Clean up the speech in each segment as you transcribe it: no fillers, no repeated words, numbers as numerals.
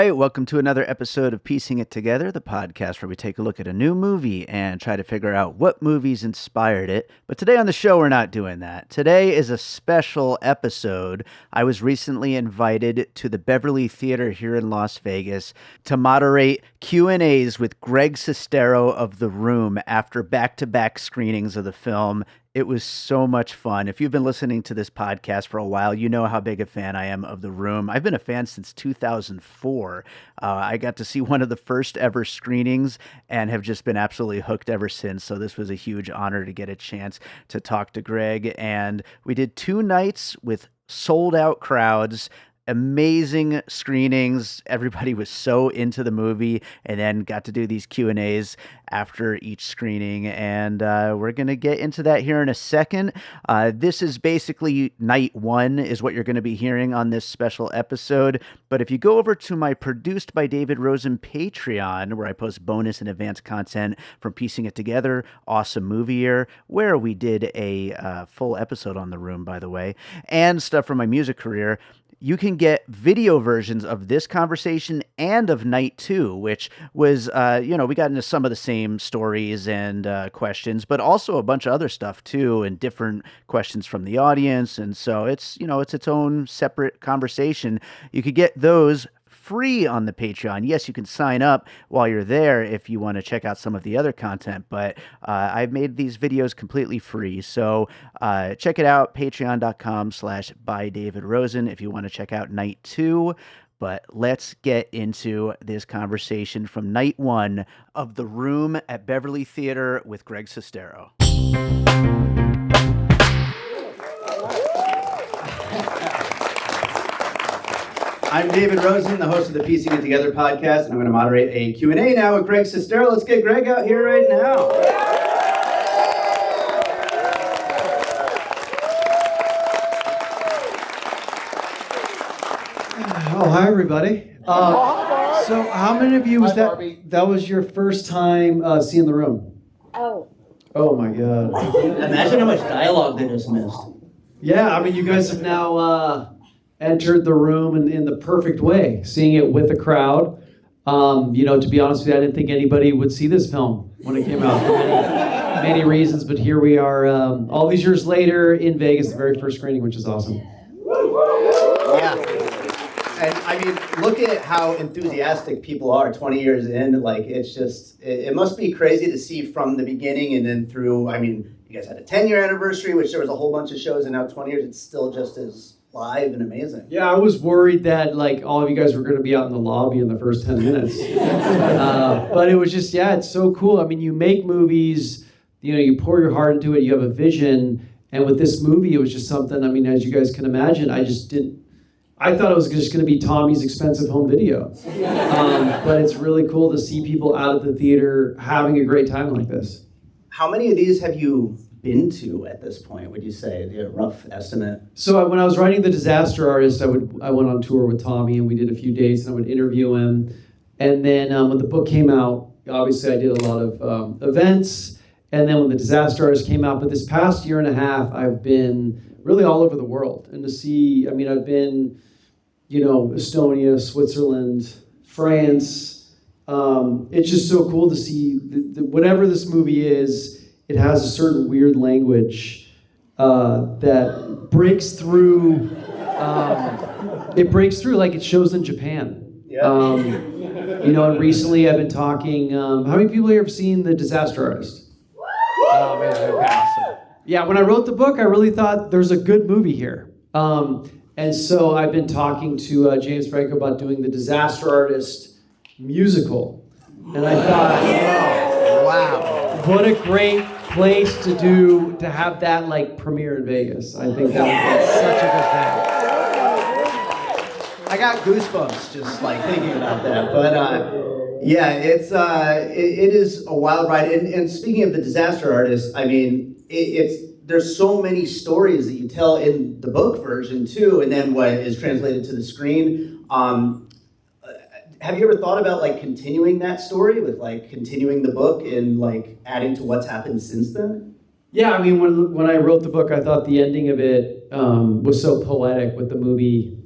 right, welcome to another episode of Piecing It Together, the podcast where we take a look at a new movie and try to figure out what movies inspired it. But today on the show, we're not doing that. Today is a special episode. I was recently invited to the Beverly Theater here in Las Vegas to moderate Q&As with Greg Sestero of The Room after back-to-back screenings of the film. It was so much fun. If you've been listening to this podcast for a while, you know how big a fan I am of The Room. I've been a fan since 2004. I got to see one of the first ever screenings and have just been absolutely hooked ever since. So this was a huge honor to get a chance to talk to Greg. And we did 2 nights with sold out crowds. Amazing screenings. Everybody was so into the movie, and then got to do these Q&As after each screening, and we're going to get into that here in a second. This is basically night 1 is what you're going to be hearing on this special episode, but if you go over to my Produced by David Rosen Patreon, where I post bonus and advanced content from Piecing It Together, Awesome Movie Year, where we did a full episode on The Room, by the way, and stuff from my music career, you can get video versions of this conversation and of night 2, which was, we got into some of the same stories and questions, but also a bunch of other stuff too, and different questions from the audience. And so it's its own separate conversation. You could get those free on the Patreon. Yes, you can sign up while you're there if you want to check out some of the other content, but I've made these videos completely free. So check it out, patreon.com/bydavidrosen if you want to check out night 2. But let's get into this conversation from night 1 of The Room at Beverly Theater with Greg Sestero. I'm David Rosen, the host of the Piecing It Together podcast, and I'm going to moderate a Q&A now with Greg Sestero. Let's get Greg out here right now. Oh, hi, everybody. So how many of you was that was your first time seeing The Room? Oh. Oh, my God. Imagine how much dialogue they just missed. Yeah, I mean, you guys have now entered The Room in the perfect way, seeing it with a crowd. To be honest with you, I didn't think anybody would see this film when it came out for many reasons, but here we are all these years later in Vegas, the very first screening, which is awesome. Yeah. And I mean, look at how enthusiastic people are 20 years in. Like, it's just, it must be crazy to see from the beginning and then through. I mean, you guys had a 10-year anniversary, which there was a whole bunch of shows, and now 20 years, it's still just as live and amazing. Yeah, I was worried that all of you guys were going to be out in the lobby in the first 10 minutes. But it was just, it's so cool. I mean, you make movies, you pour your heart into it, you have a vision. And with this movie, it was just something, I mean, as you guys can imagine, I thought it was just going to be Tommy's expensive home video. But it's really cool to see people out at the theater having a great time like this. How many of these have you been to at this point, would you say? A rough estimate? So when I was writing The Disaster Artist, I went on tour with Tommy, and we did a few dates, and I would interview him. And then when the book came out, obviously I did a lot of events. And then when The Disaster Artist came out, but this past year and a half, I've been really all over the world. And to see, I've been, Estonia, Switzerland, France. It's just so cool to see whatever this movie is. It has a certain weird language that breaks through. It breaks through like it shows in Japan. Yeah. And recently I've been talking. How many people here have seen The Disaster Artist? Oh, man, awesome. Yeah, when I wrote the book, I really thought there's a good movie here. And so I've been talking to James Franco about doing the Disaster Artist musical. And I thought, wow, what a great place to have that premiere in Vegas. I think that would be such a good thing. I got goosebumps just thinking about that. But it is a wild ride. And speaking of The Disaster Artist, I mean, there's so many stories that you tell in the book version too, and then what is translated to the screen. Have you ever thought about continuing that story with continuing the book and adding to what's happened since then? Yeah, I mean, when I wrote the book, I thought the ending of it was so poetic with the movie,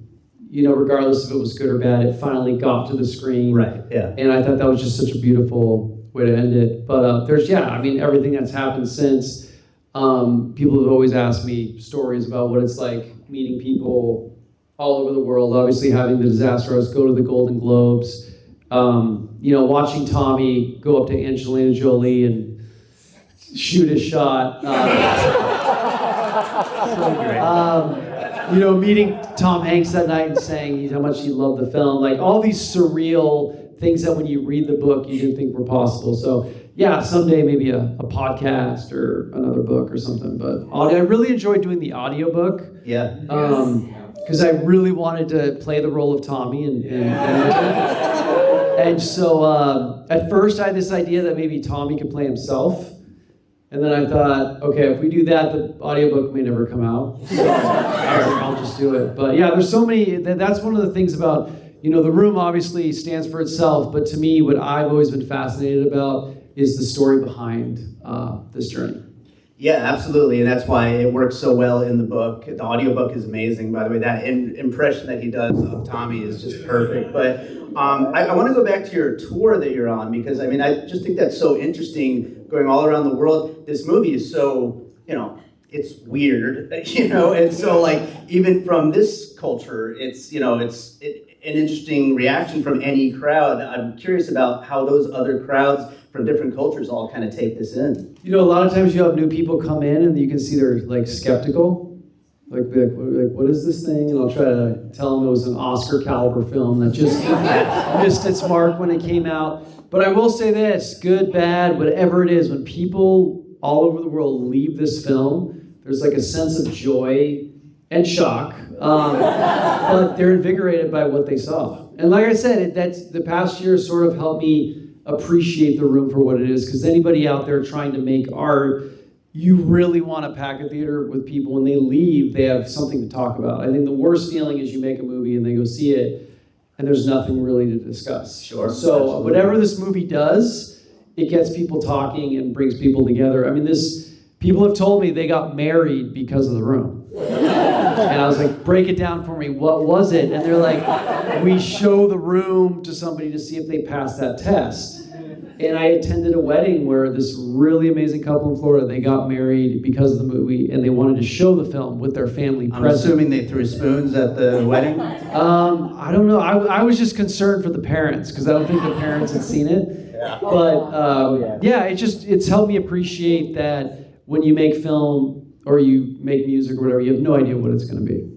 regardless if it was good or bad, it finally got to the screen. Right, yeah. And I thought that was just such a beautiful way to end it. But everything that's happened since, people have always asked me stories about what it's like meeting people all over the world. Obviously, having the Disaster Artist go to the Golden Globes, watching Tommy go up to Angelina Jolie and shoot his shot. Meeting Tom Hanks that night and saying how much he loved the film. Like all these surreal things that when you read the book, you didn't think were possible. So yeah, someday maybe a podcast or another book or something. But I really enjoyed doing the audiobook. Yeah. Because I really wanted to play the role of Tommy and so at first I had this idea that maybe Tommy could play himself. And then I thought, okay, if we do that, the audiobook may never come out. So I was like, I'll just do it. But yeah, there's so many, that's one of the things about, The Room obviously stands for itself, but to me, what I've always been fascinated about is the story behind this journey. Yeah, absolutely, and that's why it works so well in the book. The audiobook is amazing, by the way. That impression that he does of Tommy is just perfect. But I want to go back to your tour that you're on, because, I just think that's so interesting, going all around the world. This movie is so, it's weird, and so, even from this culture, it's an interesting reaction from any crowd. I'm curious about how those other crowds from different cultures all kind of take this in. A lot of times you have new people come in and you can see they're skeptical. Like, what is this thing? And I'll try to tell them it was an Oscar caliber film that just missed its mark when it came out. But I will say this, good, bad, whatever it is, when people all over the world leave this film, there's a sense of joy and shock, but they're invigorated by what they saw. And like I said, that's the past year sort of helped me appreciate The Room for what it is, because anybody out there trying to make art, you really want to pack a theater with people. When they leave, they have something to talk about. I think the worst feeling is you make a movie and they go see it and there's nothing really to discuss. Sure. So absolutely. Whatever this movie does, it gets people talking and brings people together. People have told me they got married because of The Room. And I was like, break it down for me. What was it? And they're like, we show The Room to somebody to see if they pass that test. And I attended a wedding where this really amazing couple in Florida, they got married because of the movie, and they wanted to show the film with their family present. I'm assuming they threw spoons at the wedding? I don't know. I was just concerned for the parents, because I don't think the parents had seen it. Yeah. But it's helped me appreciate that when you make film or you make music or whatever, you have no idea what it's going to be.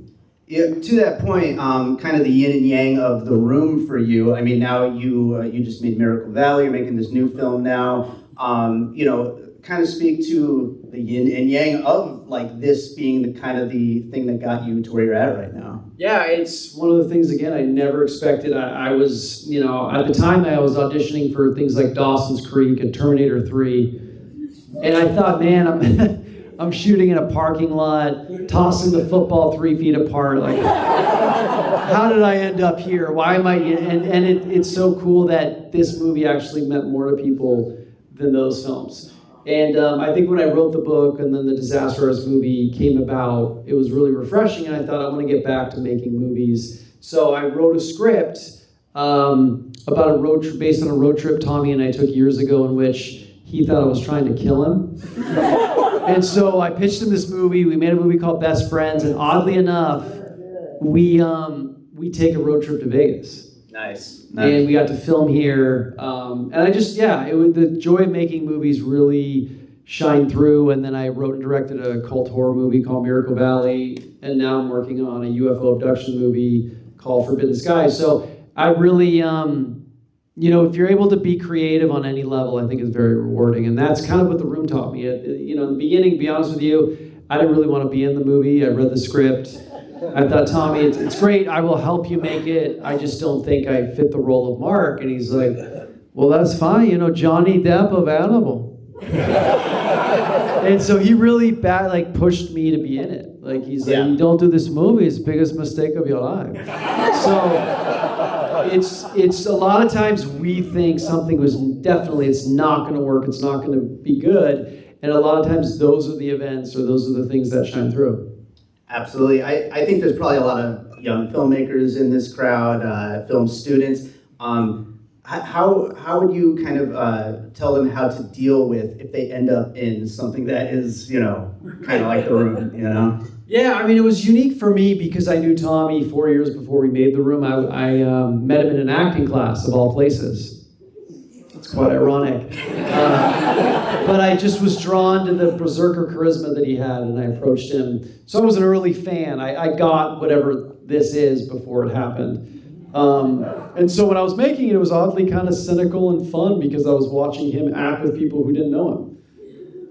Yeah, to that point, kind of the yin and yang of The Room for you. Now you just made Miracle Valley. You're making this new film now. Kind of speak to the yin and yang of this being the kind of the thing that got you to where you're at right now. Yeah, it's one of the things, again, I never expected. I was, at the time I was auditioning for things like Dawson's Creek and Terminator 3. And I thought, man, I'm shooting in a parking lot, tossing the football 3 feet apart. How did I end up here? Why am I? And it's so cool that this movie actually meant more to people than those films. And I think when I wrote the book and then the Disaster Artist movie came about, it was really refreshing. And I thought, I want to get back to making movies. So I wrote a script about a road trip, based on a road trip Tommy and I took years ago, in which he thought I was trying to kill him. And so I pitched him this movie. We made a movie called Best Friends, and oddly enough, we take a road trip to Vegas. Nice. And we got to film here. And the joy of making movies really shined through. And then I wrote and directed a cult horror movie called Miracle Valley, and now I'm working on a UFO abduction movie called Forbidden Skies. So I really, if you're able to be creative on any level, I think it's very rewarding. And that's kind of what The Room taught me. In the beginning, to be honest with you, I didn't really want to be in the movie. I read the script. I thought, Tommy, it's great. I will help you make it. I just don't think I fit the role of Mark. And he's like, well, that's fine. Johnny Depp available. And so he really pushed me to be in it. He's like, you don't do this movie, it's the biggest mistake of your life. So it's a lot of times we think something it's not going to work, it's not going to be good. And a lot of times those are the events or those are the things that shine through. Absolutely. I think there's probably a lot of young filmmakers in this crowd, film students. How would you kind of tell them how to deal with if they end up in something that is, kind of like The Room, Yeah, I mean, it was unique for me because I knew Tommy 4 years before we made The Room. I met him in an acting class, of all places. It's quite ironic. But I just was drawn to the berserker charisma that he had, and I approached him. So I was an early fan. I got whatever this is before it happened. And so when I was making it, it was oddly kind of cynical and fun because I was watching him act with people who didn't know him.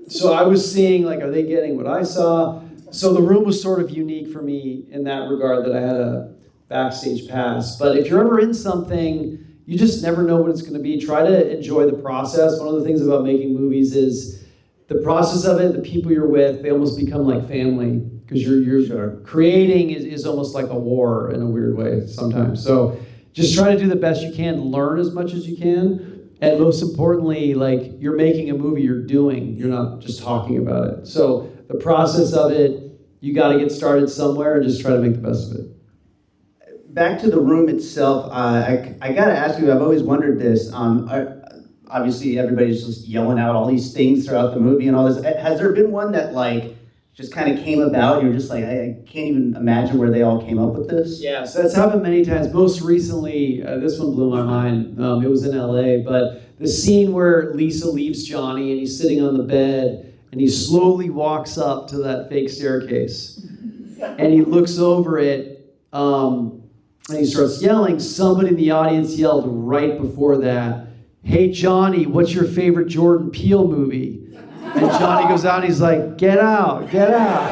So I was seeing, like, are they getting what I saw? So The Room was sort of unique for me in that regard, that I had a backstage pass. But if you're ever in something, you just never know what it's going to be. Try to enjoy the process. One of the things about making movies is the process of it, the people you're with, they almost become like family. Because you're creating is almost like a war in a weird way sometimes. So just try to do the best you can, learn as much as you can, and most importantly, like, you're making a movie, you're doing, you're not just talking about it. So the process of it, you got to get started somewhere and just try to make the best of it. Back to The Room itself, I got to ask you, I've always wondered this. Obviously, everybody's just yelling out all these things throughout the movie and all this. Has there been one that, like, just kind of came about? You're just like, I can't even imagine where they all came up with this. Yeah, so that's happened many times. Most recently, this one blew my mind. It was in LA, but the scene where Lisa leaves Johnny and he's sitting on the bed and he slowly walks up to that fake staircase and he looks over it and he starts yelling. Somebody in the audience yelled right before that, "Hey Johnny, what's your favorite Jordan Peele movie?" And Johnny goes out and he's like, "Get out, get out."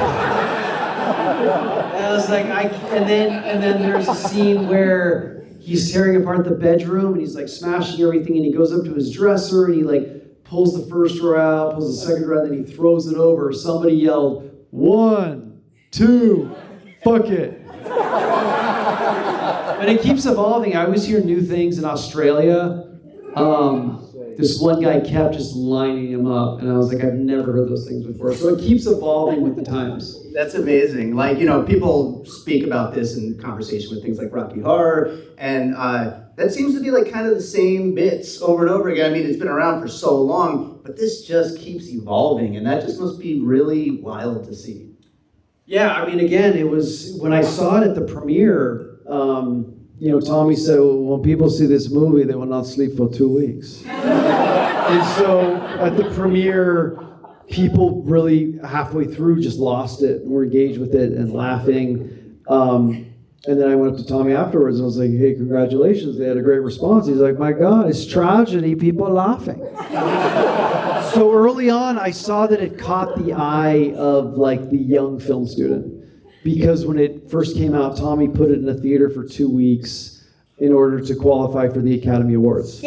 And I was like, and then there's a scene where he's tearing apart the bedroom and he's like smashing everything, and he goes up to his dresser and he like pulls the first drawer out, pulls the second drawer out, and then he throws it over. Somebody yelled, "1, 2, fuck it." But it keeps evolving. I always hear new things in Australia. This one guy kept just lining him up, and I was like, I've never heard those things before. So it keeps evolving with the times. That's amazing. Like, people speak about this in conversation with things like Rocky Horror, and that seems to be like kind of the same bits over and over again. I mean, it's been around for so long, but this just keeps evolving, and that just must be really wild to see. Yeah, I mean, again, it was, when I saw it at the premiere, Tommy said, when people see this movie, they will not sleep for 2 weeks. And so at the premiere, people really halfway through just lost it and were engaged with it and laughing. And then I went up to Tommy afterwards and I was like, "Hey, congratulations." They had a great response. He's like, "My God, it's tragedy, people are laughing." So early on, I saw that it caught the eye of like the young film student. Because when it first came out, Tommy put it in a theater for 2 weeks in order to qualify for the Academy Awards.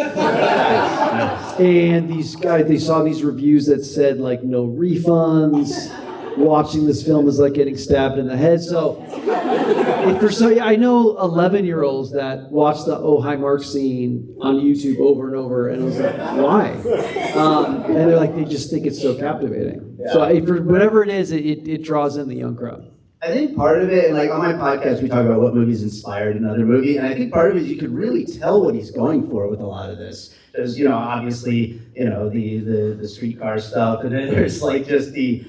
And these guys, they saw these reviews that said like no refunds, watching this film is like getting stabbed in the head. So I know 11-year-olds that watch the "Oh Hi Mark" scene on YouTube over and over, and I was like, why? And they're like, they just think it's so captivating. Yeah. So for whatever it is, it draws in the young crowd. I think part of it, and like on my podcast, we talk about what movies inspired another movie, and I think part of it is you could really tell what he's going for with a lot of this. There's, obviously, the streetcar stuff, and then there's like just the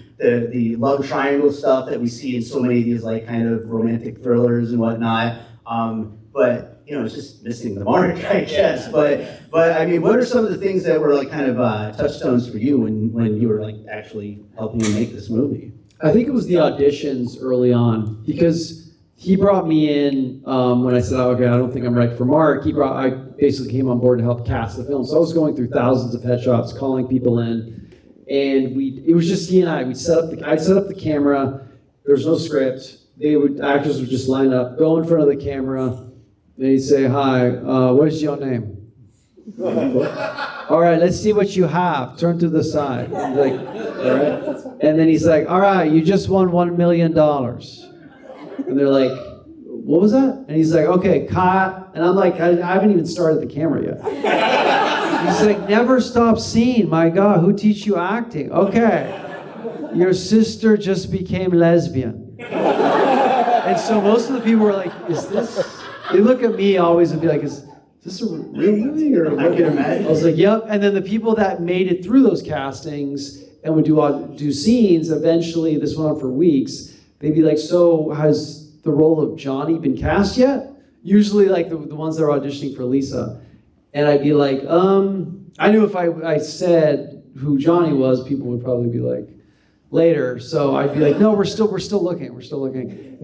love triangle stuff that we see in so many of these like kind of romantic thrillers and whatnot. But it's just missing the mark, I guess. But I mean, what are some of the things that were like kind of touchstones for you when you were like actually helping him make this movie? I think it was the auditions early on, because he brought me in when I said, okay, I don't think I'm right for Mark. I basically came on board to help cast the film. So I was going through thousands of headshots, calling people in, and it was just he and I. I'd set up the camera. There was no script. Actors would just line up, go in front of the camera, and he'd say, "Hi, what is your name?" "All right, let's see what you have. Turn to the side." And like, all right. And then he's like, "All right, you just won $1 million. And they're like, "What was that?" And he's like, "Okay, cut." And I'm like, I haven't even started the camera yet. He's like, "Never stop scene. My God, who teach you acting?" "Okay, your sister just became lesbian." And so most of the people were like, is this, they look at me always and be like, is this a real movie? Or I can imagine. I was like, yep. And then the people that made it through those castings and would do scenes, eventually, this went on for weeks, they'd be like, so has the role of Johnny been cast yet? Usually like the ones that are auditioning for Lisa. And I'd be like, I knew if I said who Johnny was, people would probably be like, later. So I'd be like, no, we're still looking.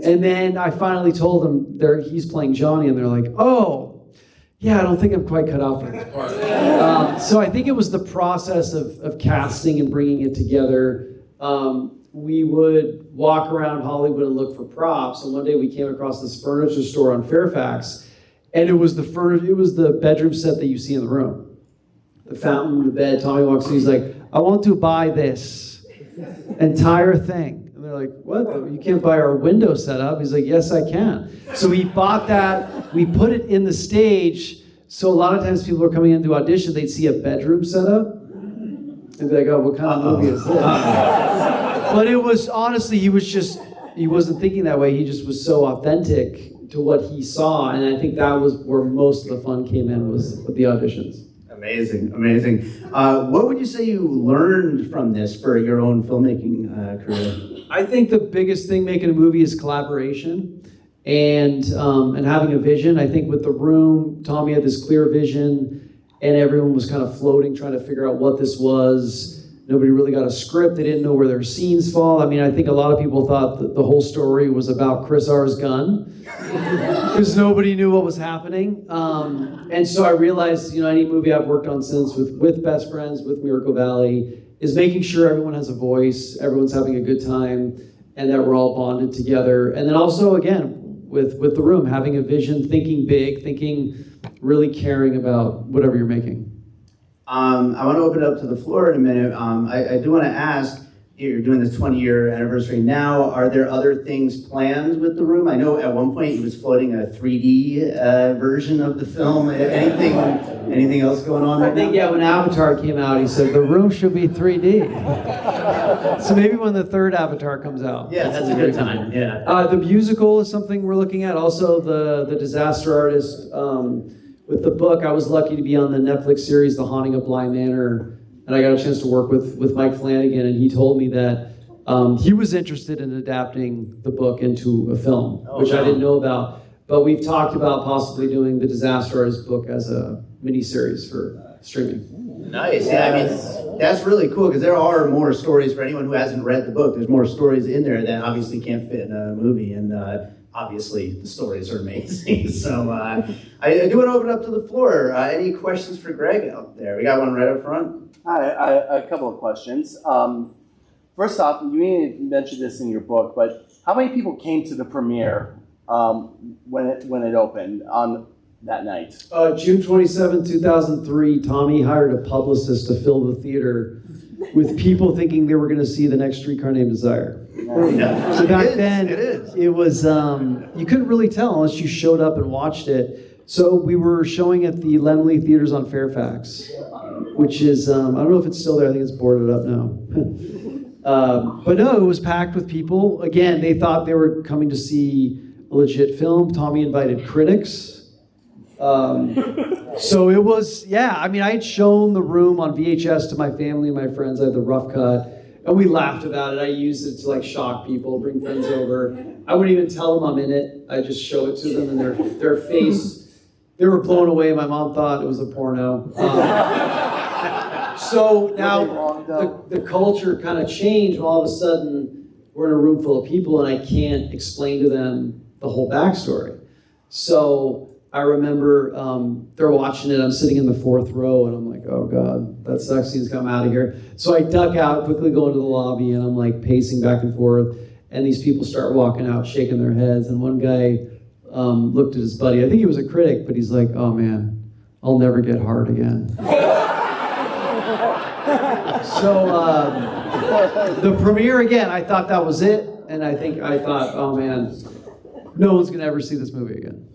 And then I finally told them he's playing Johnny, and they're like, oh, yeah, I don't think I'm quite cut out for this part. So I think it was the process of casting and bringing it together. We would walk around Hollywood and look for props, and one day we came across this furniture store on Fairfax, and it was the bedroom set that you see in the room. The fountain, the bed. Tommy walks in, he's like, I want to buy this entire thing. And they're like, what? You can't buy our window setup. He's like, yes, I can. So we bought that. We put it in the stage. So a lot of times people are coming in to audition, they'd see a bedroom setup. And be like, oh, what kind of movie is this? But it was, honestly, he wasn't thinking that way. He just was so authentic to what he saw. And I think that was where most of the fun came in, was with the auditions. Amazing. What would you say you learned from this for your own filmmaking career? I think the biggest thing making a movie is collaboration and having a vision. I think with The Room, Tommy had this clear vision, and everyone was kind of floating, trying to figure out what this was. Nobody really got a script. They didn't know where their scenes fall. I mean, I think a lot of people thought that the whole story was about Chris R's gun, because nobody knew what was happening. And so I realized, any movie I've worked on since with Best Friends, with Miracle Valley, is making sure everyone has a voice, everyone's having a good time, and that we're all bonded together. And then also, again, with The Room, having a vision, thinking big, really caring about whatever you're making. I want to open it up to the floor in a minute. I do want to ask, you're doing this 20-year anniversary now. Are there other things planned with The Room? I know at one point he was floating a 3D version of the film. Anything else going on right I think, now? when Avatar came out, he said, The Room should be 3D. So maybe when the third Avatar comes out. Yeah, that's a good time, yeah. The musical is something we're looking at. Also, the Disaster Artist. With the book, I was lucky to be on the Netflix series, The Haunting of Bly Manor, and I got a chance to work with Mike Flanagan, and he told me that he was interested in adapting the book into a film, which I didn't know about. But we've talked about possibly doing the Disaster Artist book as a miniseries for streaming. Nice, yeah, I mean, that's really cool, because there are more stories for anyone who hasn't read the book. There's more stories in there that obviously can't fit in a movie, and obviously the stories are amazing. So I do want to open up to the floor. Any questions for Greg out there? We got one right up front. Hi, a couple of questions. First off, you may have mentioned this in your book, but how many people came to the premiere when it opened on that night? June 27, 2003, Tommy hired a publicist to fill the theater with people thinking they were going to see the next Streetcar Named Desire. Yeah. So back then, it was, you couldn't really tell unless you showed up and watched it. So we were showing at the Beverly Theaters on Fairfax, which is, I don't know if it's still there, I think it's boarded up now. But no, it was packed with people. Again, they thought they were coming to see a legit film. Tommy invited critics. So it was, I mean, I had shown The Room on VHS to my family and my friends. I had the rough cut. And we laughed about it. I used it to shock people, bring friends over. I wouldn't even tell them I'm in it. I just show it to them, and their face, they were blown away. My mom thought it was a porno. So now the culture kind of changed. And all of a sudden, we're in a room full of people, and I can't explain to them the whole backstory. So I remember they're watching it. I'm sitting in the fourth row, and I'm like, oh God, that sex scene's come out of here. So I duck out, quickly go into the lobby, and I'm pacing back and forth. And these people start walking out, shaking their heads. And one guy looked at his buddy. I think he was a critic, but he's like, oh man, I'll never get hard again. So the premiere, again, I thought that was it. And I thought, oh man, no one's going to ever see this movie again.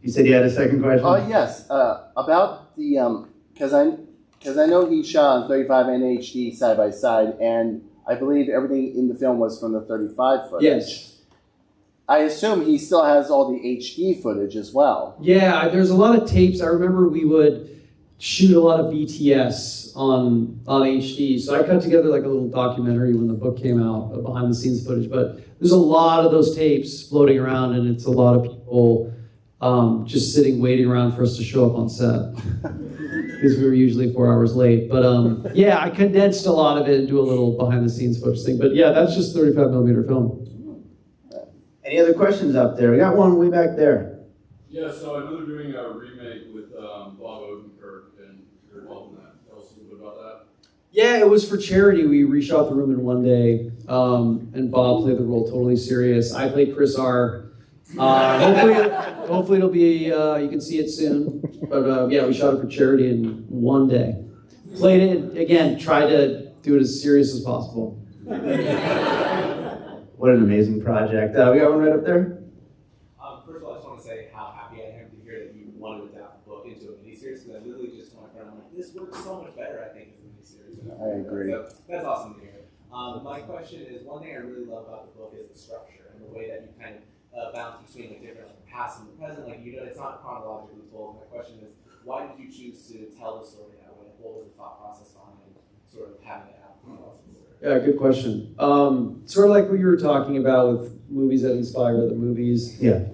You said you had a second question? Yes, about the, because I know he shot on 35 and HD side by side, and I believe everything in the film was from the 35 footage. Yes. I assume he still has all the HD footage as well. Yeah, there's a lot of tapes. I remember we would shoot a lot of BTS on HD. So I cut together like a little documentary when the book came out, behind the scenes footage. But there's a lot of those tapes floating around, and it's a lot of people just sitting, waiting around for us to show up on set. Because we were usually 4 hours late. But yeah, I condensed a lot of it and do a little behind the scenes footage thing. But yeah, that's just 35 millimeter film. Any other questions up there? We got one way back there. Yeah, so I know they're doing a remake with Bob Odenkirk, and you're involved in that. Tell us a little bit about that. Yeah, it was for charity. We reshot the room in one day, and Bob played the role totally serious. I played Chris R. Hopefully it'll be, you can see it soon. But yeah, we shot it for charity in one day. Played it, again, tried to do it as serious as possible. What an amazing project. We got one right up there. First of all, I just want to say how happy I am to hear that you wanted to adapt the book into a miniseries, because I literally just told my friend, I'm like, this works so much better, I think, as a miniseries. I agree. So that's awesome to hear. My question is, one thing I really love about the book is the structure and the way that you kind of bounce between the different past and the present. Like, you know, it's not chronologically told. My question is, why did you choose to tell the story that way? What was the thought process behind sort of having it happen? Yeah, good question. Sort of like what you were talking about with movies that inspire other movies. Yeah.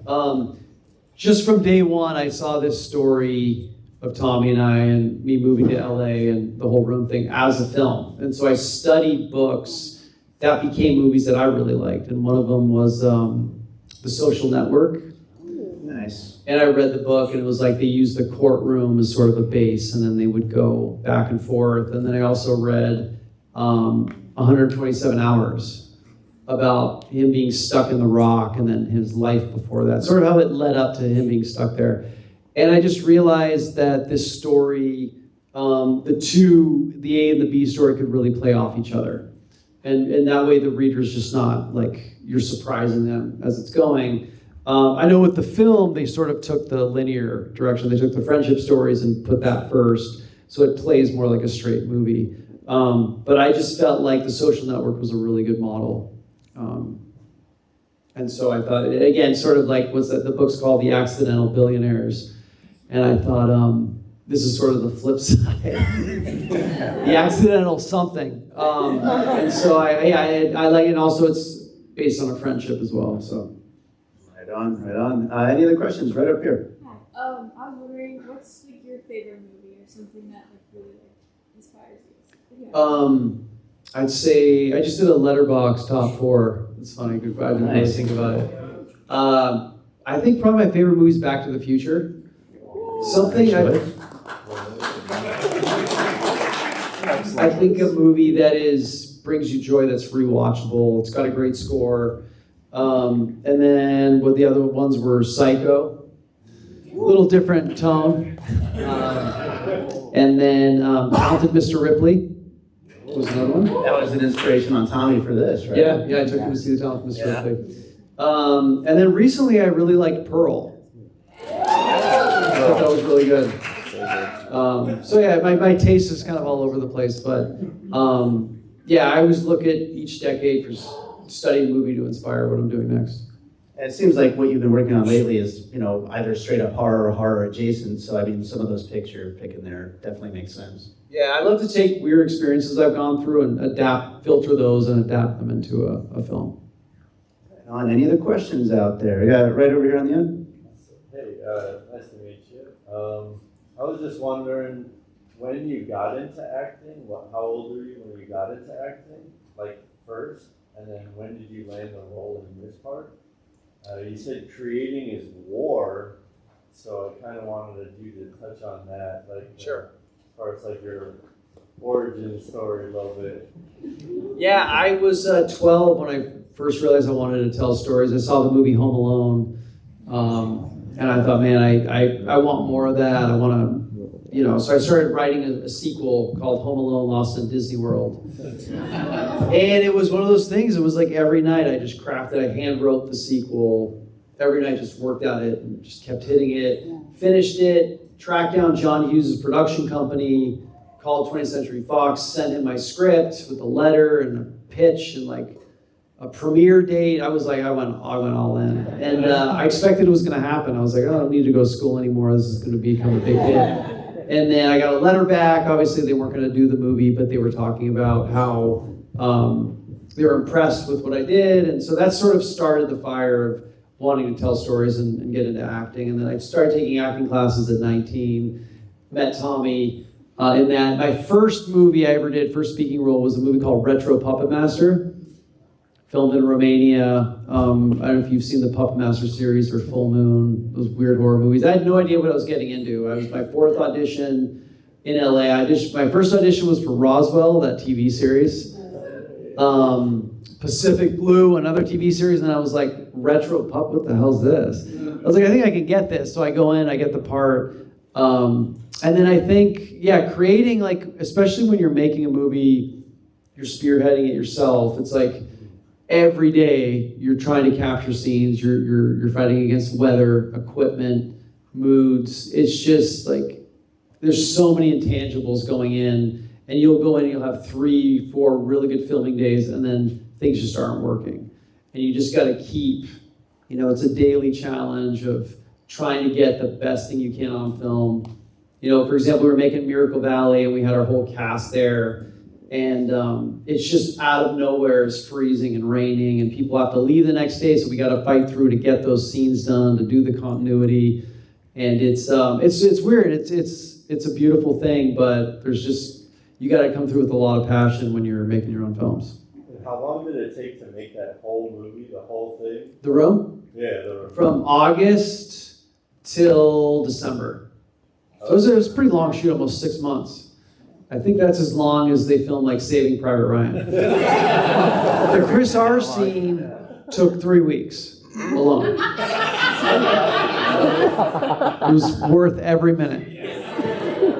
Just from day one, I saw this story of Tommy and I and me moving to LA and the whole room thing as a film. And so I studied books that became movies that I really liked. And one of them was The Social Network. Nice. And I read the book, and it was like they used the courtroom as sort of a base, and then they would go back and forth. And then I also read 127 Hours, about him being stuck in the rock and then his life before that, sort of how it led up to him being stuck there. And I just realized that this story, the A and the B story could really play off each other. And that way the reader's just not like, you're surprising them as it's going. I know with the film, they sort of took the linear direction. They took the friendship stories and put that first, so it plays more like a straight movie. But I just felt like The Social Network was a really good model. And so I thought, again, sort of like, the book's called The Accidental Billionaires. And I thought, this is sort of the flip side. The accidental something. And so I like it, and also it's based on a friendship as well, so. Right on. Any other questions? Right up here. Hi. I was wondering, what's like your favorite movie or something that like really like inspires you? Yeah. I'd say I just did a Letterboxd top 4. It's funny. Good. I didn't really think about it. I think probably my favorite movie is Back to the Future. Something I think a movie that brings you joy, that's rewatchable. It's got a great score. And then what the other ones were, Psycho, a little different tone. And then Talented Mr. Ripley was another one. That was an inspiration on Tommy for this, right? Yeah, I took him to see the Talented Mr. Ripley. And then recently I really liked Pearl. I thought that was really good. So yeah, my taste is kind of all over the place, but yeah, I always look at each decade for studying a movie to inspire what I'm doing next. It seems like what you've been working on lately is, either straight up horror or horror adjacent. So I mean, some of those picks you're picking there definitely make sense. Yeah, I love to take weird experiences I've gone through and filter those and adapt them into a film. On any other questions out there? Yeah, right over here on the end. Hey, nice to meet you. I was just wondering, when you got into acting, how old were you when you got into acting? Like first, and then when did you land the role in this part? You said creating is war, so I kind of wanted you to touch on that, like Sure. As far as like your origin story a little bit. Yeah, I was 12 when I first realized I wanted to tell stories. I saw the movie Home Alone, and I thought, man, I want more of that. I want to, so I started writing a sequel called Home Alone Lost in Disney World. And it was one of those things, it was like every night I just crafted, I hand wrote the sequel. Every night just worked at it and just kept hitting it, finished it, tracked down John Hughes' production company, called 20th Century Fox, sent him my script with a letter and a pitch, and a premiere date. I was like, I went all in. And I expected it was going to happen. I was like, oh, I don't need to go to school anymore. This is going to become a big hit. And then I got a letter back. Obviously, they weren't going to do the movie, but they were talking about how they were impressed with what I did. And so that sort of started the fire of wanting to tell stories and get into acting. And then I started taking acting classes at 19, met Tommy in that. My first movie I ever did, first speaking role, was a movie called Retro Puppet Master, filmed in Romania. I don't know if you've seen the Puppet Master series or Full Moon, those weird horror movies. I had no idea what I was getting into. I was my fourth audition in LA. My first audition was for Roswell, that TV series. Pacific Blue, another TV series, and I was like, Retro Pup, what the hell's this? I was like, I think I can get this. So I go in, I get the part. And then I think, creating, like, especially when you're making a movie, you're spearheading it yourself. It's like every day you're trying to capture scenes, you're fighting against weather, equipment, moods. It's just like, there's so many intangibles going in, and you'll go in and you'll have 3-4 really good filming days, and then things just aren't working. And you just got to keep, it's a daily challenge of trying to get the best thing you can on film. For example, we were making Miracle Valley, and we had our whole cast there, and it's just out of nowhere, it's freezing and raining, and people have to leave the next day, so we got to fight through to get those scenes done, to do the continuity. And it's weird. It's a beautiful thing, but you got to come through with a lot of passion when you're making your own films. How long did it take to make that whole movie, the whole thing? The Room? Yeah, The Room. From August till December. So it was a pretty long shoot, almost 6 months. I think that's as long as they filmed like Saving Private Ryan. The Chris R scene took 3 weeks alone. It was worth every minute.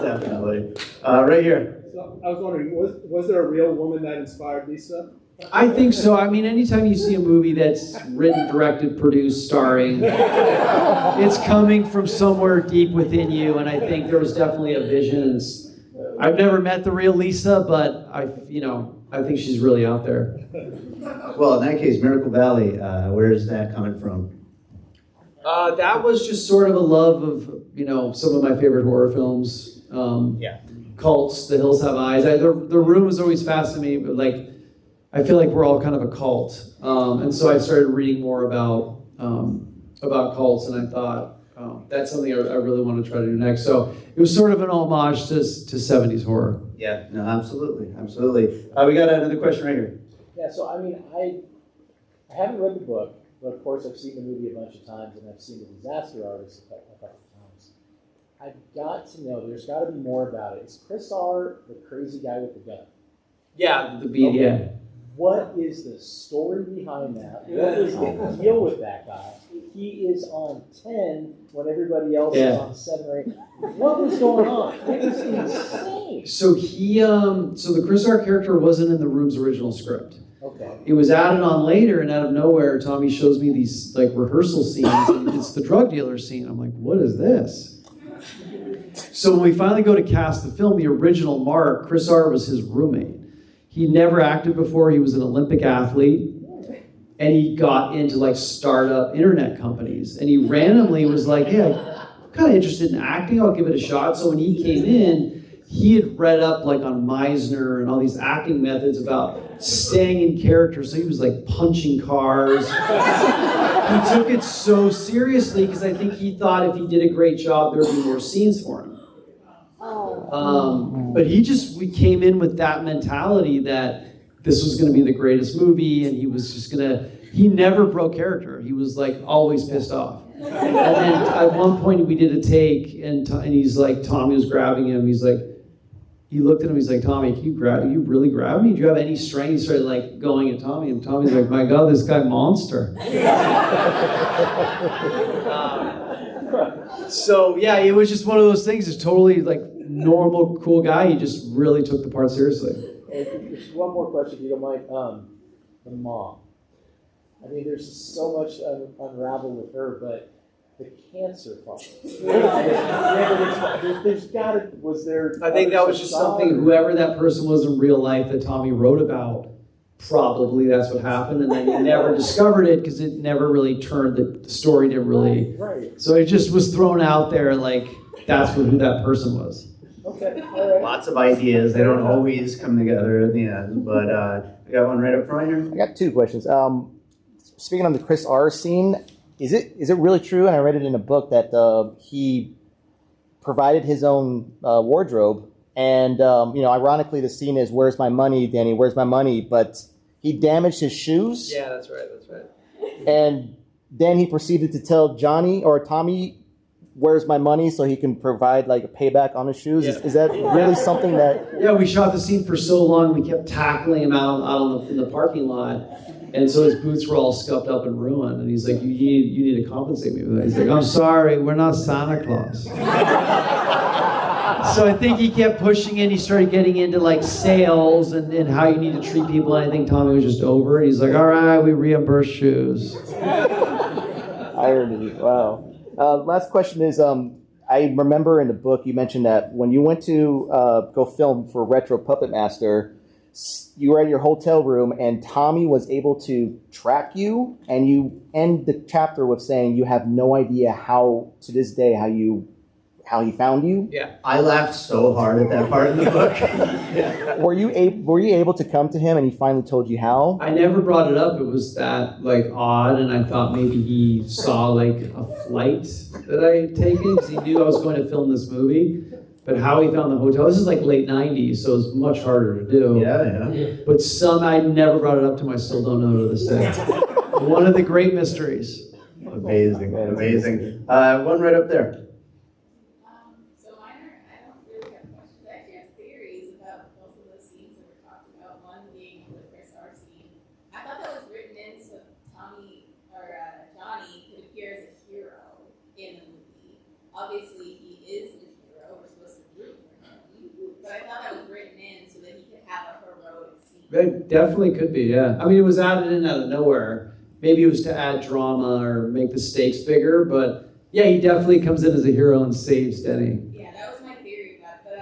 Definitely. Right here. So I was wondering, was there a real woman that inspired Lisa? I think so. I mean, anytime you see a movie that's written, directed, produced, starring, it's coming from somewhere deep within you, and I think there was definitely a vision. I've never met the real Lisa, but I think she's really out there. Well, in that case, Miracle Valley, where is that coming from? That was just sort of a love of, some of my favorite horror films. Cults, The Hills Have Eyes. The Room was always fascinating, but I feel like we're all kind of a cult. And so I started reading more about cults, and I thought, that's something I really want to try to do next. So it was sort of an homage to 70s horror. Yeah, no, absolutely. We got another question right here. Yeah, so I haven't read the book, but of course I've seen the movie a bunch of times, and I've seen The Disaster Artist a couple of times. I've got to know, there's got to be more about it. Is Chris R. the crazy guy with the gun? Yeah, the beat, yeah. What is the story behind that? What is the deal with that guy? He is on 10 when everybody else is on 7 or 8. What was going on? It was insane. So the Chris R. character wasn't in The Room's original script. Okay. It was added on later, and out of nowhere, Tommy shows me these rehearsal scenes, and it's the drug dealer scene. I'm like, what is this? So when we finally go to cast the film, the original Mark, Chris R. was his roommate. He never acted before. He was an Olympic athlete, and he got into startup internet companies. And he randomly was like, "Hey, I'm kind of interested in acting. I'll give it a shot." So when he came in, he had read up on Meisner and all these acting methods about staying in character. So he was punching cars. He took it so seriously because I think he thought if he did a great job, there would be more scenes for him. But we came in with that mentality that this was going to be the greatest movie, and he was just he never broke character. He was always pissed off. And then at one point we did a take, and he's Tommy was grabbing him. He looked at him, he's like, "Tommy, can you really grab me? Do you have any strength?" He started going at Tommy, and Tommy's like, "My God, this guy monster." So yeah, it was just one of those things. It's totally normal, cool guy. He just really took the part seriously. Just one more question, if you don't mind. The mom. I mean, there's just so much unraveled with her, but the cancer part. Was there? I think that was just something, whoever that person was in real life that Tommy wrote about, probably that's what happened, and then he never discovered it because it never really turned, the story didn't really, Right. so it just was thrown out there like that's who that person was. Okay. All right. Lots of ideas. They don't always come together in the end. But I got one right up front here. I got two questions. Speaking of the Chris R scene, is it really true? And I read it in a book that he provided his own wardrobe, and ironically, the scene is "Where's my money, Danny? Where's my money?" But he damaged his shoes. Yeah, that's right. That's right. And then he proceeded to tell Johnny or Tommy, "Where's my money?" so he can provide like a payback on his shoes. Yeah. Is that really something that? Yeah, we shot the scene for so long. We kept tackling him out in the parking lot, and so his boots were all scuffed up and ruined. And he's like, "You need to compensate me with that." He's like, "I'm sorry, we're not Santa Claus." So I think he kept pushing it. He started getting into like sales and how you need to treat people. And I think Tommy was just over it. He's like, "All right, we reimburse shoes." Irony. Wow. Last question is, I remember in the book you mentioned that when you went to go film for Retro Puppet Master, you were at your hotel room and Tommy was able to track you, and you end the chapter with saying you have no idea how, to this day, how he found you. Yeah. I laughed so hard at that part in the book. Yeah. Were you able to come to him and he finally told you how? I never brought it up. It was that like odd, and I thought maybe he saw like a flight that I had taken because he knew I was going to film this movie. But how he found the hotel, this is like late 90s, so it's much harder to do. Yeah. But I never brought it up to him. I still don't know to this day. One of the great mysteries. Amazing. One right up there. So I don't really have questions. I actually have theories about both of those scenes that we're talking about. One being the Chris R scene. I thought that was written in so Tommy or Johnny could appear as a hero in the movie. Obviously, he is the hero. We're supposed to root for him. But I thought that was written in so that he could have a heroic scene. It definitely could be, yeah. I mean, it was added in out of nowhere. Maybe it was to add drama or make the stakes bigger, but yeah, he definitely comes in as a hero and saves Denny. Yeah, that was my theory about it.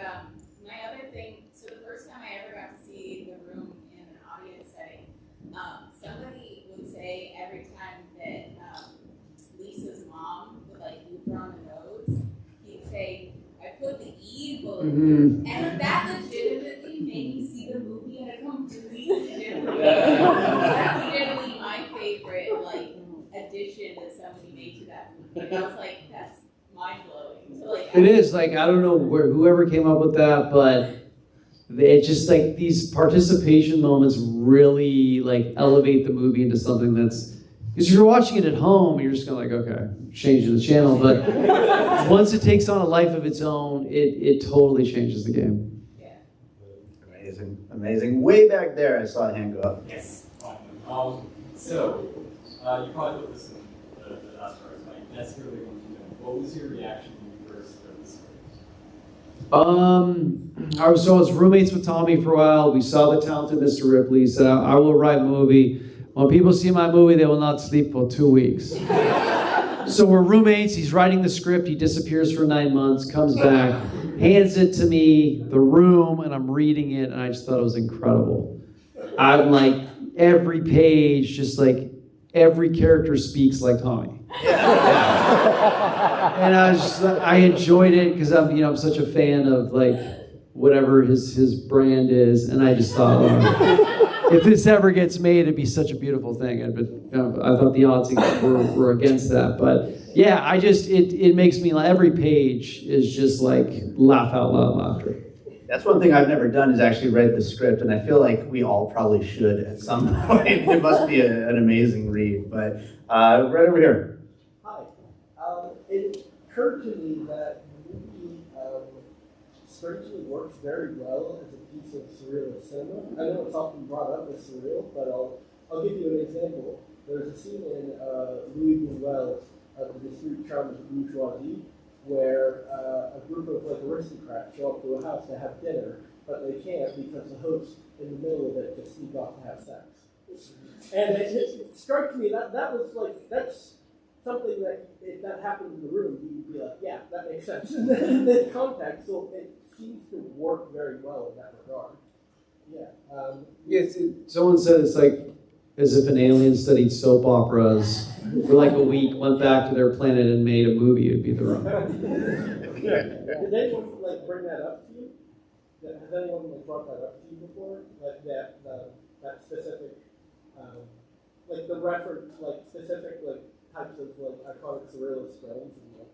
But my other thing, so the first time I ever got to see The Room in an audience setting, somebody would say every time that Lisa's mom would like loop her on the nose, he'd say, "I put the evil in you." And that legitimately made me see the movie in a completely different way. That's legitimately my favorite like addition that somebody made to that movie. And I was like, that's mind blowing. So, like, It is, like, I don't know whoever came up with that, but it's just like these participation moments really like elevate the movie into something that's, because you're watching it at home, you're just kind of like, okay, changing the channel, but once it takes on a life of its own, it totally changes the game. Amazing. Way back there, I saw a hand go up. Yes. You probably put this in the last part, so I desperately want to know, what was your reaction when you first heard the script? I was roommates with Tommy for a while. We saw The Talented Mr. Ripley. He said, "I will write a movie. When people see my movie, they will not sleep for 2 weeks." So we're roommates. He's writing the script. He disappears for 9 months, comes back, hands it to me, The Room, and I'm reading it, and I just thought it was incredible. I'm like, every page, just like, every character speaks like Tommy. And I enjoyed it because I'm such a fan of like whatever his brand is, and I just thought, if this ever gets made, it'd be such a beautiful thing. But I thought the odds were against that. But yeah, it makes me laugh. Every page is just like laugh out loud laughter. That's one thing I've never done is actually read the script, and I feel like we all probably should at some point. It must be an amazing read. But right over here. Hi. It occurred to me that the movie strangely works very well as a piece of surrealist cinema. I know it's often brought up as surreal, but I'll give you an example. There's a scene in Louis Buñuel's The Discreet Charms of Bourgeoisie, where a group of like aristocrats show up to a house to have dinner, but they can't because the host in the middle of it just sneak off to have sex. And it strikes me that was like, that's something that if that happened in the room, you'd be like, yeah, that makes sense in this context. So it seems to work very well in that regard. Yeah. Yes, someone said it's like as if an alien studied soap operas for like a week, went back to their planet and made a movie. It'd be The Room. Did anyone like bring that up to you? Has anyone like brought that up to you before? Like that specific, like the reference, like specific like types of like iconic surrealist films and like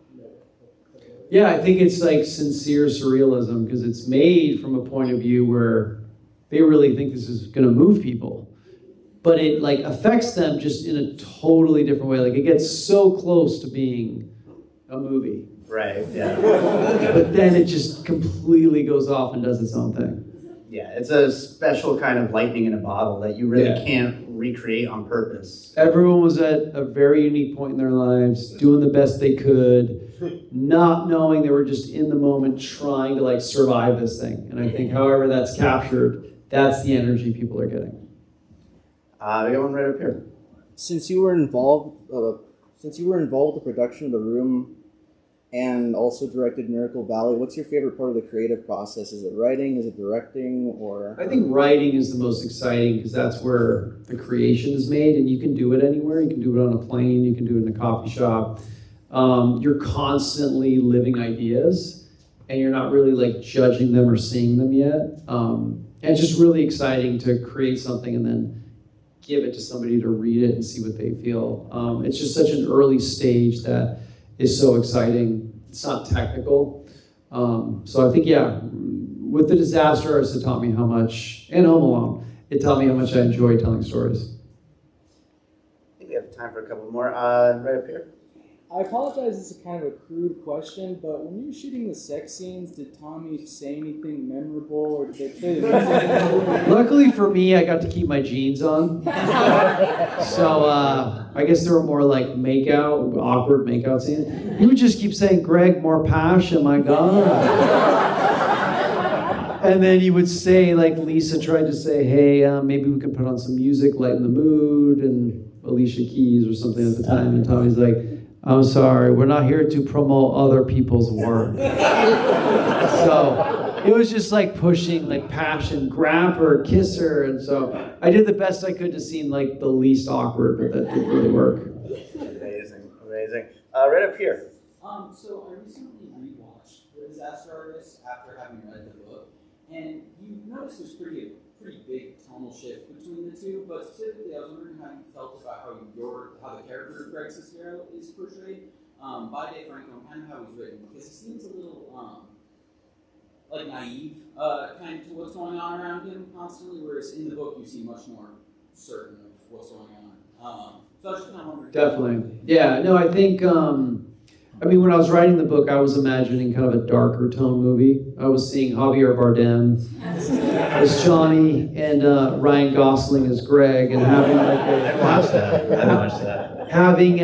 Yeah, I think it's like sincere surrealism because it's made from a point of view where they really think this is going to move people, but it like affects them just in a totally different way. Like it gets so close to being a movie, Right, yeah. but then it just completely goes off and does its own thing. Yeah, it's a special kind of lightning in a bottle that you really Yeah. can't recreate on purpose. Everyone was at a very unique point in their lives, doing the best they could, not knowing they were just in the moment trying to like survive this thing. And I think however that's captured, that's the energy people are getting. We got one right up here. Since you were involved with the production of The Room and also directed Miracle Valley, what's your favorite part of the creative process? Is it writing? Is it directing? Or I think writing is the most exciting because that's where the creation is made, and you can do it anywhere. You can do it on a plane, you can do it in a coffee shop. You're constantly living ideas, and you're not really like judging them or seeing them yet. And it's just really exciting to create something and then give it to somebody to read it and see what they feel. It's just such an early stage that is so exciting. It's not technical. So I think, yeah, with The Disaster Artist, it taught me how much, and Home Alone, it taught me how much I enjoy telling stories. I think we have time for a couple more. Right up here. I apologize, this is kind of a crude question, but when you were shooting the sex scenes, did Tommy say anything memorable, or did they play the music? Luckily for me, I got to keep my jeans on. So I guess there were more like awkward makeout scenes. He would just keep saying, "Greg, more passion, my God." And then he would say, like Lisa tried to say, "Hey, maybe we could put on some music, lighten the mood," and Alicia Keys or something at the time. And Tommy's like, "I'm sorry, we're not here to promote other people's work." So it was just like pushing like passion, grab her, kiss her. And so I did the best I could to seem like the least awkward, but that didn't really work. Amazing, amazing. Right up here. So I recently rewatched The Disaster Artist after having read the book, and you notice there's pretty big tonal shift between the two, but specifically I was wondering how you felt about how the character of Greg Sestero is portrayed by Dave Franco and kind of how he's written, because he seems a little like naive kind of to what's going on around him constantly, whereas in the book you seem much more certain of what's going on. So I was just kind of wondering. Definitely. Yeah, no, I think, when I was writing the book, I was imagining kind of a darker tone movie. I was seeing Javier Bardem as Johnny and Ryan Gosling as Greg, and having like I watched that. Having,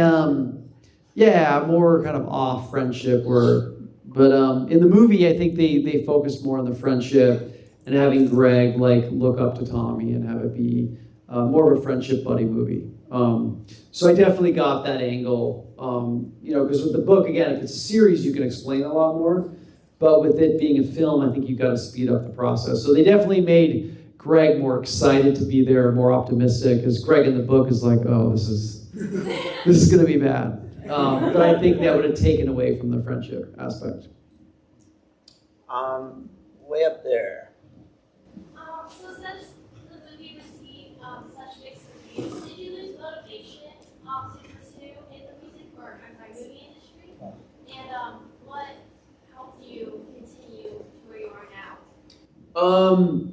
more kind of off friendship but in the movie, I think they focused more on the friendship and having Greg like look up to Tommy and have it be more of a friendship buddy movie. So I definitely got that angle, because with the book, again, if it's a series, you can explain a lot more. But with it being a film, I think you've got to speed up the process. So they definitely made Greg more excited to be there, more optimistic, because Greg in the book is like, oh, this is going to be bad. But I think that would have taken away from the friendship aspect. Way up there. So since the movie received such mixed reviews, did you lose motivation to pursue in the movie industry? And what helped you continue to where you are now?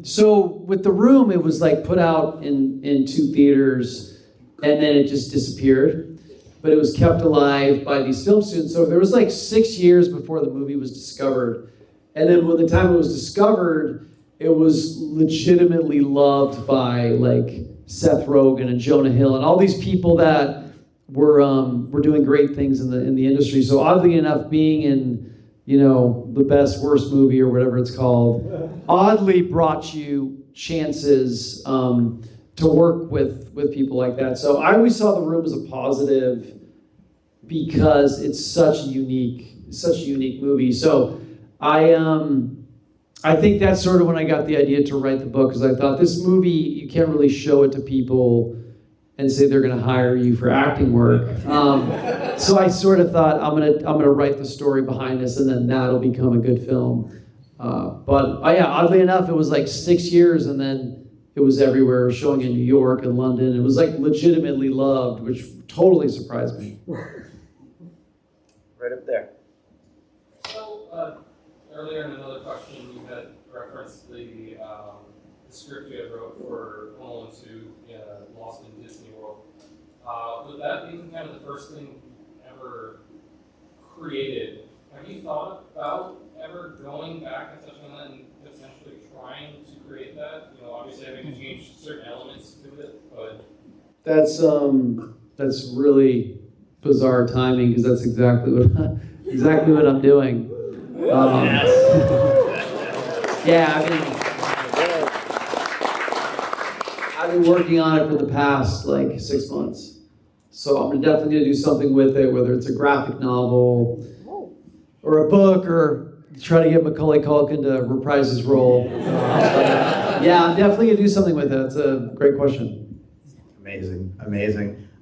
So with The Room, it was like put out in 2 theaters, and then it just disappeared. But it was kept alive by these film students. So there was like 6 years before the movie was discovered. And then when the time it was discovered, it was legitimately loved by like Seth Rogen and Jonah Hill and all these people that were doing great things in the industry. So oddly enough, being in, the best worst movie or whatever it's called, oddly brought you chances to work with people like that. So I always saw The Room as a positive because it's such a unique movie. So I I think that's sort of when I got the idea to write the book, because I thought this movie, you can't really show it to people and say they're going to hire you for acting work. So I sort of thought I'm gonna write the story behind this, and then that'll become a good film. Yeah, oddly enough, it was like 6 years, and then it was everywhere, showing in New York and London. It was like legitimately loved, which totally surprised me. Right up there. So, earlier in another question, you had referenced the script you had wrote for Home Alone 2, Lost in Disney World. With that being kind of the first thing ever created, have you thought about ever going back and touching on that and potentially trying to create that? Obviously having to change certain elements to it, but... That's really bizarre timing, because that's exactly what I'm doing. Yeah, I've been working on it for the past 6 months. So I'm definitely going to do something with it, whether it's a graphic novel or a book, or try to get Macaulay Culkin to reprise his role. Yeah, I'm definitely going to do something with it. It's a great question. Amazing.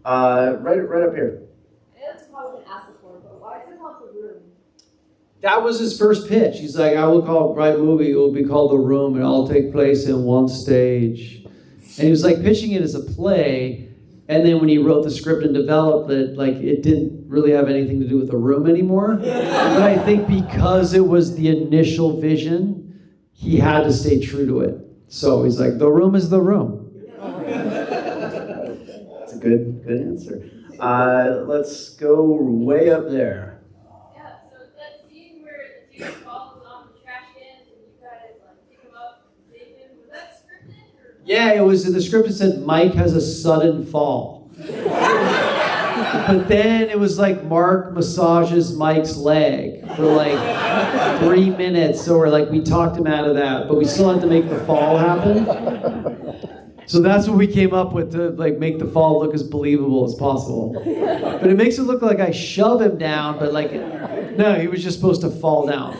Right up here. It's probably an ask before, but why is it called The Room? That was his first pitch. He's like, I will write a movie, it will be called The Room, and it'll take place in one stage. And he was pitching it as a play, and then when he wrote the script and developed it, it didn't really have anything to do with The Room anymore. But I think because it was the initial vision, he had to stay true to it. So he's like, The Room is The Room. That's a good answer. Let's go way up there. Yeah, so that scene where the dude falls on the trash cans and you guys pick him up and save him, was that scripted? Or? Yeah, it was in the script. It said Mike has a sudden fall. But then it was Mark massages Mike's leg for 3 minutes. So we talked him out of that, but we still had to make the fall happen. So that's what we came up with to make the fall look as believable as possible. But it makes it look like I shove him down, but no, he was just supposed to fall down.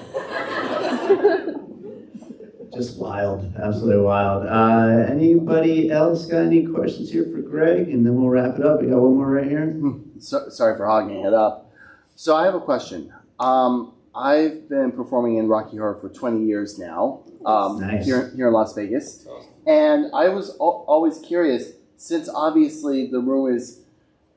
Just wild, absolutely wild. Anybody else got any questions here for Greg? And then we'll wrap it up. We got one more right here. Sorry for hogging it up. So I have a question. I've been performing in Rocky Horror for 20 years now, Nice. here in Las Vegas. And I was always curious, since obviously The Room is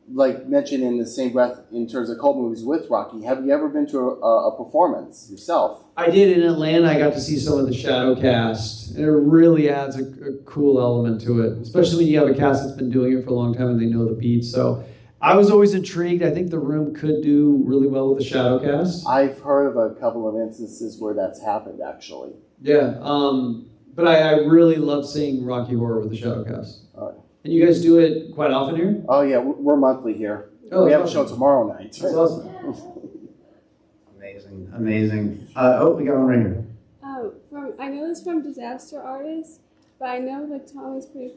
mentioned in the same breath in terms of cult movies with Rocky, have you ever been to a performance yourself? I did in Atlanta. I got to see some of the shadow cast, and it really adds a cool element to it, especially when you have a cast that's been doing it for a long time and they know the beats. So I was always intrigued. I think The Room could do really well with the shadow cast. I've heard of a couple of instances where that's happened, actually. Yeah, but I really love seeing Rocky Horror with the shadow cast. All right. And you guys do it quite often here? Oh yeah, we're monthly here. Oh, we have awesome. a show tomorrow night. That's awesome. Amazing. We got one right here. I know this from Disaster Artist, but I know Tommy's pretty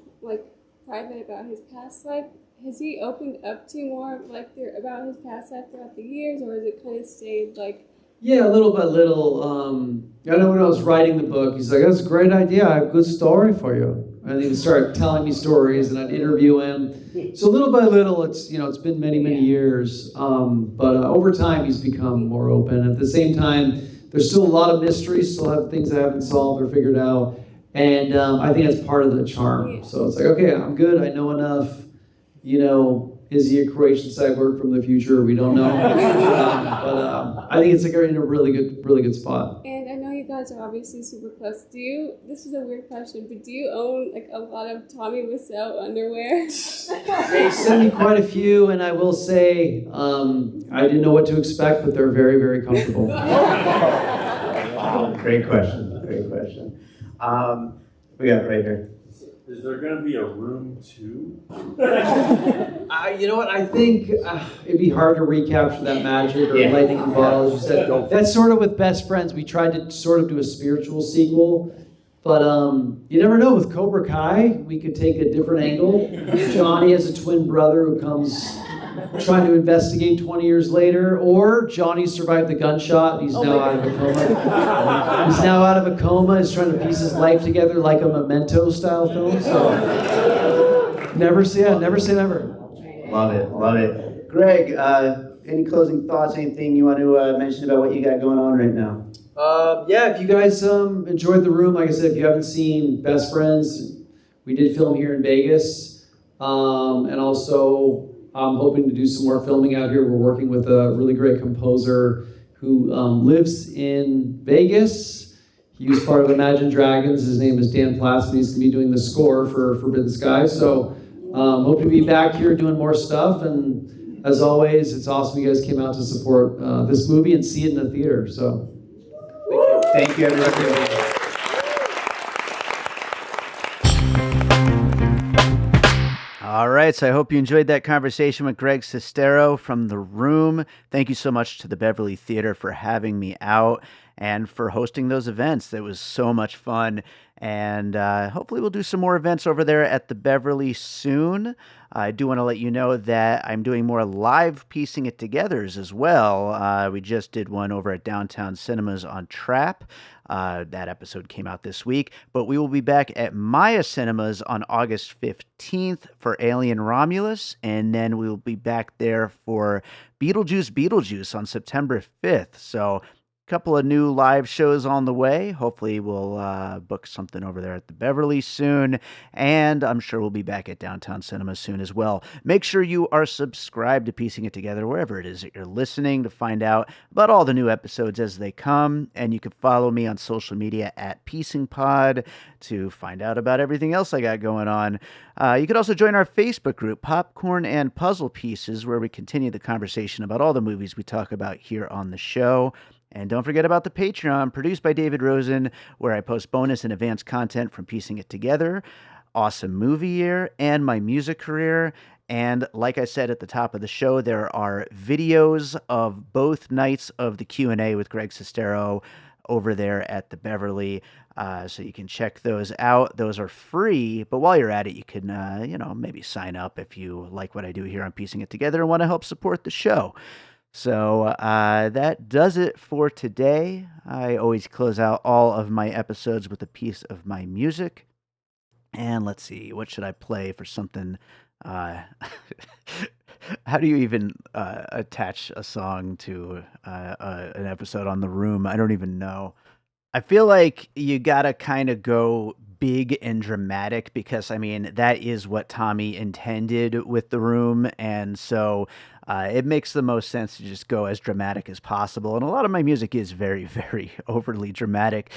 private about his past life. Has he opened up to more about his past life throughout the years, or has it kind of stayed Yeah, little by little. I know when I was writing the book, he's like, "That's a great idea. I have a good story for you." And he would start telling me stories, and I'd interview him. So little by little, it's been many years. But over time, he's become more open. At the same time, there's still a lot of mysteries, still have things that haven't solved or figured out. And I think that's part of the charm. So it's okay, I'm good. I know enough. Is he a Croatian cyborg from the future? We don't know. But I think it's in a really good spot. And I know you guys are obviously super close. This is a weird question, but do you own a lot of Tommy Wiseau underwear? They sent me quite a few, and I will say I didn't know what to expect, but they're very, very comfortable. Wow, great question. We got it right here. Is there going to be a room 2? You know what? I think it'd be hard to recapture that magic or lightning in a bottle, as you said. That's sort of with Best Friends. We tried to sort of do a spiritual sequel, but you never know. With Cobra Kai, we could take a different angle. Johnny has a twin brother who comes trying to investigate 20 years later, or Johnny survived the gunshot. He's now out of a coma. He's now out of a coma. He's trying to piece his life together like a Memento style film. So never say never. Love it. Greg, any closing thoughts, anything you want to mention about what you got going on right now? Yeah, if you guys enjoyed The Room, like I said, if you haven't seen Best Friends, we did film here in Vegas. And also, I'm hoping to do some more filming out here. We're working with a really great composer who lives in Vegas. He was part of Imagine Dragons. His name is Dan Platz, and he's going to be doing the score for Forbidden Sky. So hope to be back here doing more stuff. And as always, it's awesome you guys came out to support this movie and see it in the theater. So Thank you, everybody. All right, so I hope you enjoyed that conversation with Greg Sestero from The Room. Thank you so much to the Beverly Theater for having me out and for hosting those events. That was so much fun, and hopefully we'll do some more events over there at the Beverly soon. I do want to let you know that I'm doing more live piecing it togethers as well. We just did one over at Downtown Cinemas on Trap. That episode came out this week, but we will be back at Maya Cinemas on August 15th for Alien Romulus, and then we will be back there for Beetlejuice on September 5th. So couple of new live shows on the way. Hopefully we'll book something over there at the Beverly soon, and I'm sure we'll be back at Downtown Cinema soon as well. Make sure you are subscribed to Piecing It Together wherever it is that you're listening to find out about all the new episodes as they come, and you can follow me on social media at PiecingPod to find out about everything else I got going on. You can also join our Facebook group, Popcorn and Puzzle Pieces, where we continue the conversation about all the movies we talk about here on the show. And don't forget about the Patreon, produced by David Rosen, where I post bonus and advanced content from Piecing It Together, Awesome Movie Year, and my music career. And like I said at the top of the show, there are videos of both nights of the Q&A with Greg Sestero over there at the Beverly. So you can check those out. Those are free, but while you're at it, you can, maybe sign up if you like what I do here on Piecing It Together and want to help support the show. So that does it for today. I always close out all of my episodes with a piece of my music. And let's see, what should I play for something? How do you even attach a song to an episode on The Room? I don't even know. I feel like you gotta kind of go big and dramatic because, I mean, that is what Tommy intended with The Room. And so it makes the most sense to just go as dramatic as possible. And a lot of my music is very, very overly dramatic.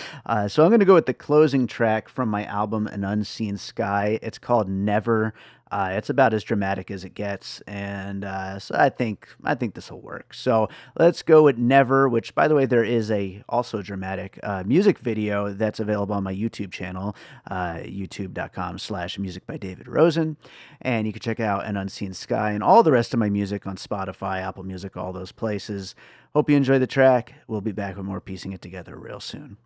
So I'm going to go with the closing track from my album, An Unseen Sky. It's called Never. It's about as dramatic as it gets, and so I think this will work. So let's go with Never, which, by the way, there is a also dramatic music video that's available on my YouTube channel, youtube.com/music by David Rosen, and you can check out An Unseen Sky and all the rest of my music on Spotify, Apple Music, all those places. Hope you enjoy the track. We'll be back with more Piecing It Together real soon.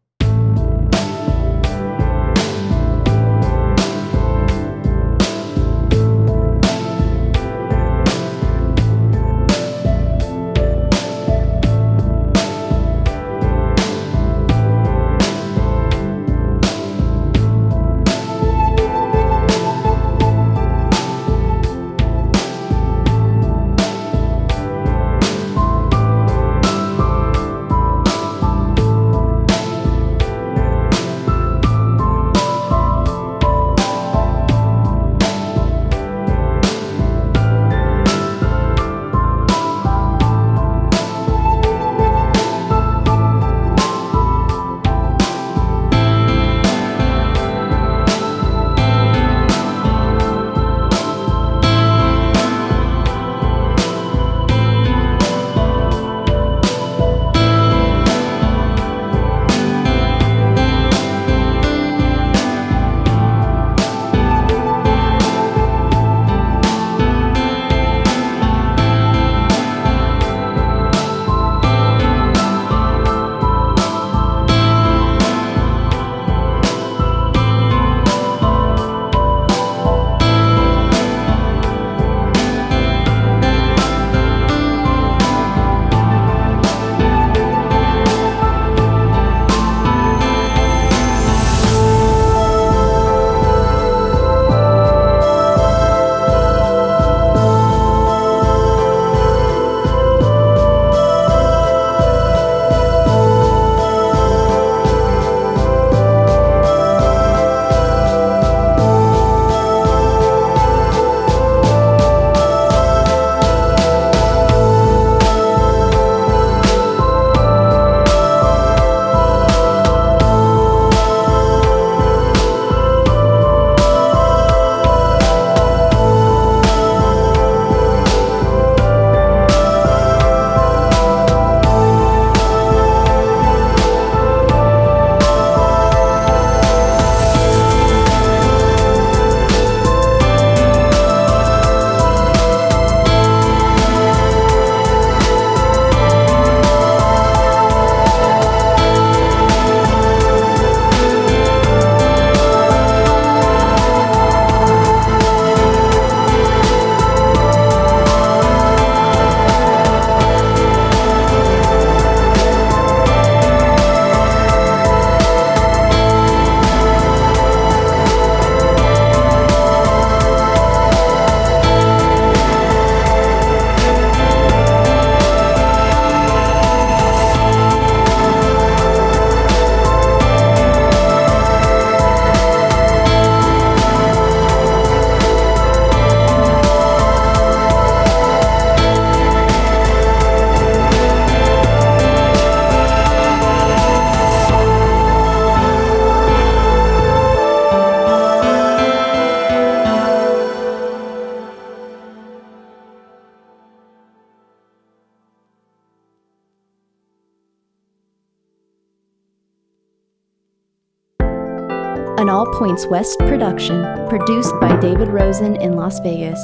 An All Points West production, produced by David Rosen in Las Vegas.